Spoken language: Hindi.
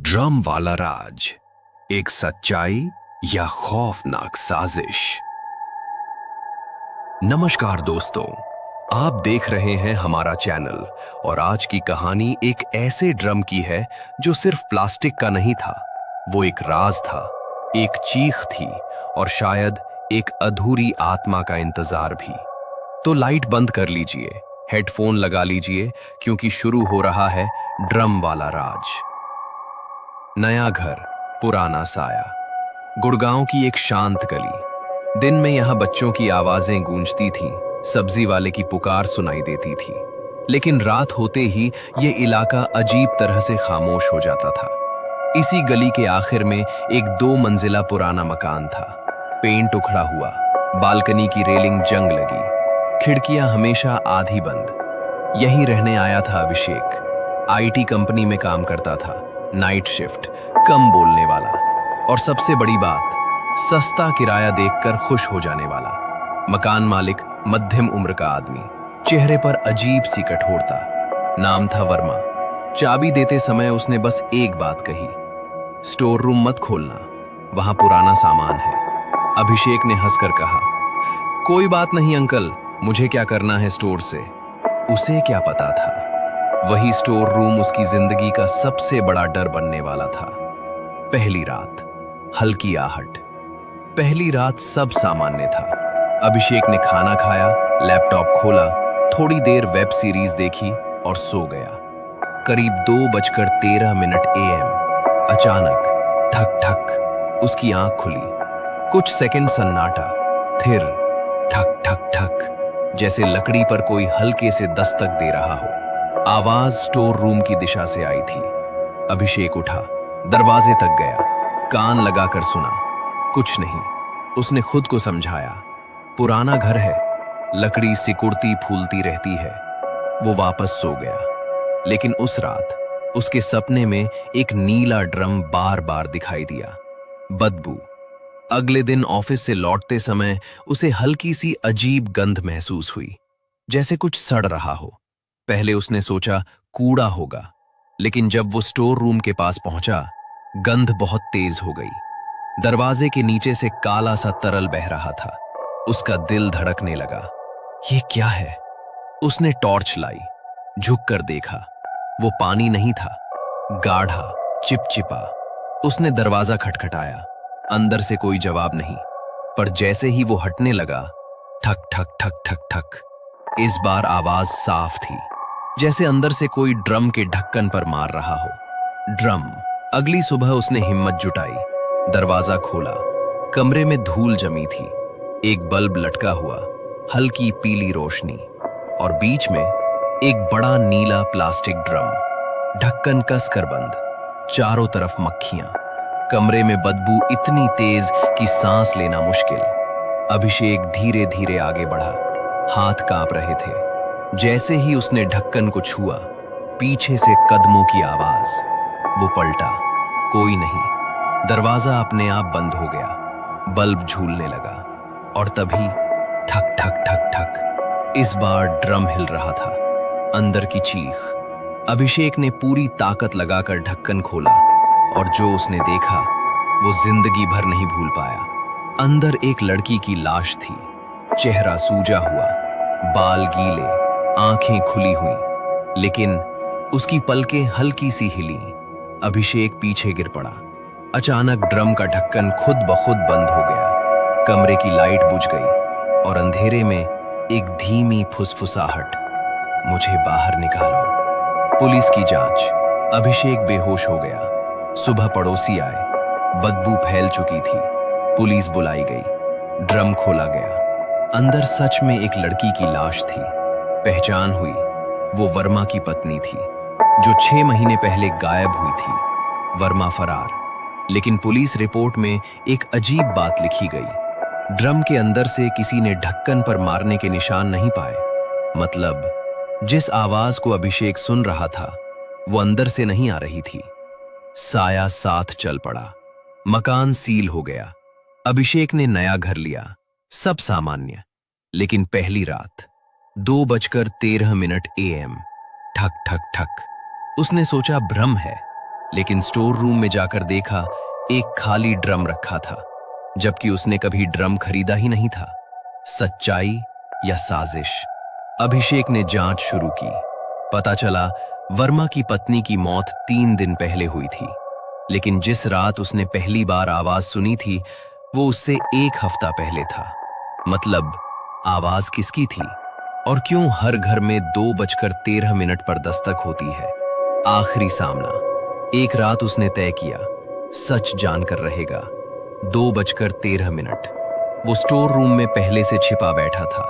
ड्रम वाला राज, एक सच्चाई या खौफनाक साजिश। नमस्कार दोस्तों, आप देख रहे हैं हमारा चैनल और आज की कहानी एक ऐसे ड्रम की है जो सिर्फ प्लास्टिक का नहीं था। वो एक राज था, एक चीख थी और शायद एक अधूरी आत्मा का इंतजार भी। तो लाइट बंद कर लीजिए, हेडफोन लगा लीजिए, क्योंकि शुरू हो रहा है ड्रम वाला राज। नया घर, पुराना साया। गुड़गांव की एक शांत गली। दिन में यहां बच्चों की आवाजें गूंजती थीं, सब्जी वाले की पुकार सुनाई देती थी। लेकिन रात होते ही ये इलाका अजीब तरह से खामोश हो जाता था। इसी गली के आखिर में एक 2 मंजिला पुराना मकान था। पेंट उखड़ा हुआ, बालकनी की रेलिंग जंग लगी, खिड़कियां हमेशा आधी बंद। यहीं रहने आया था अभिषेक। आईटी कंपनी में काम करता था, नाइट शिफ्ट, कम बोलने वाला और सबसे बड़ी बात, सस्ता किराया देखकर खुश हो जाने वाला। मकान मालिक मध्यम उम्र का आदमी, चेहरे पर अजीब सी कठोरता। नाम था वर्मा। चाबी देते समय उसने बस एक बात कही, स्टोर रूम मत खोलना, वहां पुराना सामान है। अभिषेक ने हंसकर कहा, कोई बात नहीं अंकल, मुझे क्या करना है स्टोर से। उसे क्या पता था, वही स्टोर रूम उसकी जिंदगी का सबसे बड़ा डर बनने वाला था। पहली रात, हल्की आहट। पहली रात सब सामान्य था। अभिषेक ने खाना खाया, लैपटॉप खोला, थोड़ी देर वेब सीरीज देखी और सो गया। करीब 2:13 AM अचानक ठक ठक उसकी आंख खुली। कुछ सेकंड सन्नाटा, फिर ठक ठक ठक, जैसे लकड़ी पर कोई हल्के से दस्तक दे रहा हो। आवाज स्टोर रूम की दिशा से आई थी। अभिषेक उठा, दरवाजे तक गया, कान लगाकर सुना। कुछ नहीं। उसने खुद को समझाया, पुराना घर है, लकड़ी सिकुड़ती फूलती रहती है। वो वापस सो गया। लेकिन उस रात उसके सपने में एक नीला ड्रम बार बार दिखाई दिया। बदबू। अगले दिन ऑफिस से लौटते समय उसे हल्की सी अजीब गंध महसूस हुई, जैसे कुछ सड़ रहा हो। पहले उसने सोचा कूड़ा होगा, लेकिन जब वो स्टोर रूम के पास पहुंचा, गंध बहुत तेज हो गई। दरवाजे के नीचे से काला सा तरल बह रहा था। उसका दिल धड़कने लगा। ये क्या है? उसने टॉर्च लाई, झुककर देखा। वो पानी नहीं था, गाढ़ा, चिपचिपा। उसने दरवाजा खटखटाया। अंदर से कोई जवाब नहीं, पर जैसे ही वो हटने लगा, ठक ठक ठक ठक ठक। इस बार आवाज साफ थी, जैसे अंदर से कोई ड्रम के ढक्कन पर मार रहा हो। ड्रम। अगली सुबह उसने हिम्मत जुटाई, दरवाजा खोला। कमरे में धूल जमी थी, एक बल्ब लटका हुआ, हल्की पीली रोशनी, और बीच में एक बड़ा नीला प्लास्टिक ड्रम, ढक्कन कसकर बंद। चारों तरफ मक्खियां, कमरे में बदबू इतनी तेज कि सांस लेना मुश्किल। अभिषेक धीरे धीरे आगे बढ़ा, हाथ कांप रहे थे। जैसे ही उसने ढक्कन को छुआ, पीछे से कदमों की आवाज। वो पलटा, कोई नहीं। दरवाजा अपने आप बंद हो गया। बल्ब झूलने लगा और तभी ठक ठक ठक ठक। इस बार ड्रम हिल रहा था, अंदर की चीख। अभिषेक ने पूरी ताकत लगाकर ढक्कन खोला और जो उसने देखा वो जिंदगी भर नहीं भूल पाया। अंदर एक लड़की की लाश थी, चेहरा सूजा हुआ, बाल गीले, आंखें खुली हुई, लेकिन उसकी पलकें हल्की सी हिली। अभिषेक पीछे गिर पड़ा। अचानक ड्रम का ढक्कन खुद ब खुद बंद हो गया। कमरे की लाइट बुझ गई और अंधेरे में एक धीमी फुसफुसाहट, मुझे बाहर निकालो। पुलिस की जांच। अभिषेक बेहोश हो गया। सुबह पड़ोसी आए, बदबू फैल चुकी थी। पुलिस बुलाई गई, ड्रम खोला गया। अंदर सच में एक लड़की की लाश थी। पहचान हुई, वो वर्मा की पत्नी थी, जो 6 महीने पहले गायब हुई थी। वर्मा फरार, लेकिन पुलिस रिपोर्ट में एक अजीब बात लिखी गई। ड्रम के अंदर से किसी ने ढक्कन पर मारने के निशान नहीं पाए। मतलब जिस आवाज को अभिषेक सुन रहा था, वो अंदर से नहीं आ रही थी। साया साथ चल पड़ा। मकान सील हो गया। अभिषेक ने नया घर लिया, सब सामान्य। लेकिन पहली रात, 2:13 AM, ठक ठक ठक। उसने सोचा भ्रम है, लेकिन स्टोर रूम में जाकर देखा एक खाली ड्रम रखा था, जबकि उसने कभी ड्रम खरीदा ही नहीं था। सच्चाई या साजिश? अभिषेक ने जांच शुरू की। पता चला वर्मा की पत्नी की मौत 3 दिन पहले हुई थी, लेकिन जिस रात उसने पहली बार आवाज सुनी थी वो उससे 1 हफ्ता पहले था। मतलब आवाज किसकी थी और क्यों हर घर में 2:13 पर दस्तक होती है? आखिरी सामना। एक रात उसने तय किया, सच जानकर रहेगा। 2:13। वो स्टोर रूम में पहले से छिपा बैठा था।